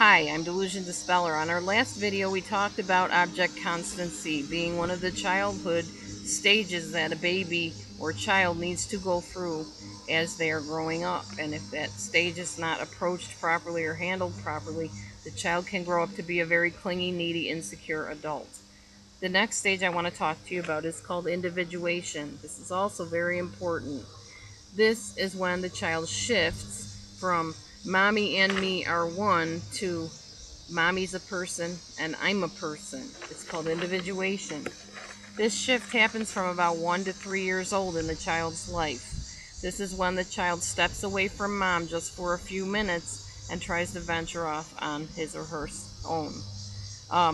Hi, I'm Delusion Dispeller. On our last video, we talked about object constancy being one of the childhood stages that a baby or child needs to go through as they are growing up. And if that stage is not approached properly or handled properly, the child can grow up to be a very clingy, needy, insecure adult. The next stage I want to talk to you about is called individuation. This is also very important. This is when the child shifts from mommy and me are one to mommy's a person and I'm a person. It's called individuation. This shift happens from about 1 to 3 years old in the child's life. This is when the child steps away from mom just for a few minutes and tries to venture off on his or her own.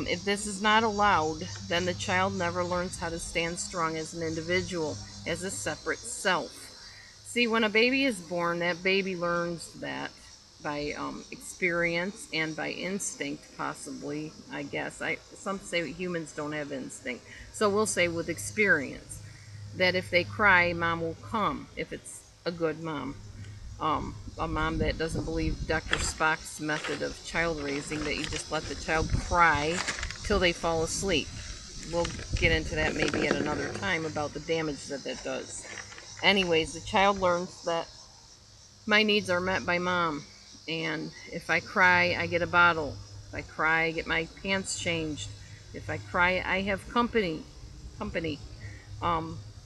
If this is not allowed, then the child never learns how to stand strong as an individual, as a separate self. See, when a baby is born, that baby learns that by experience and by instinct, possibly, I guess. Some say humans don't have instinct. So we'll say with experience that if they cry, mom will come, if it's a good mom. A mom that doesn't believe Dr. Spock's method of child raising, that you just let the child cry till they fall asleep. We'll get into that maybe at another time about the damage that that does. Anyways, the child learns that my needs are met by mom, and if I cry, I get a bottle. If I cry, I get my pants changed. If I cry, I have company.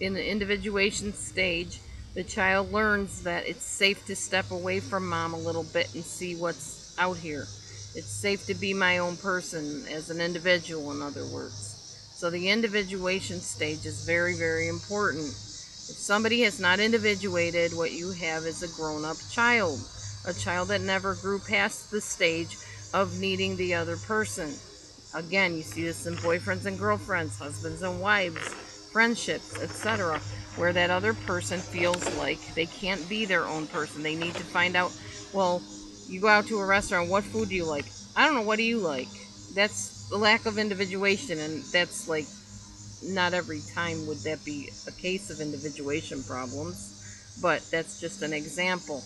In the individuation stage, the child learns that it's safe to step away from mom a little bit and see what's out here. It's safe to be my own person as an individual, in other words. So the individuation stage is very, very important. If somebody has not individuated, what you have is a grown-up child. A child that never grew past the stage of needing the other person. Again, you see this in boyfriends and girlfriends, husbands and wives, friendships, etc., where that other person feels like they can't be their own person. They need to find out, well, you go out to a restaurant, what food do you like? I don't know, what do you like? That's the lack of individuation, and that's like, not every time would that be a case of individuation problems, but that's just an example.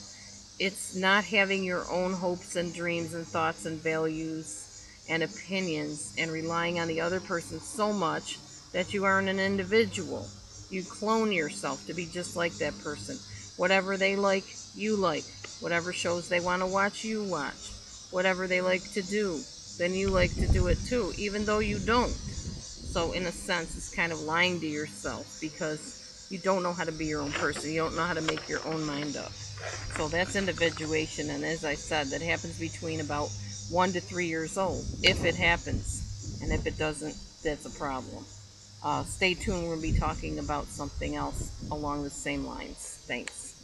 It's not having your own hopes and dreams and thoughts and values and opinions and relying on the other person so much that you aren't an individual. You clone yourself to be just like that person. Whatever they like, you like. Whatever shows they want to watch, you watch. Whatever they like to do, then you like to do it too, even though you don't. So in a sense, it's kind of lying to yourself because you don't know how to be your own person. You don't know how to make your own mind up. So that's individuation, and as I said, that happens between about 1 to 3 years old, if it happens. And if it doesn't, that's a problem. Stay tuned, we'll be talking about something else along the same lines. Thanks.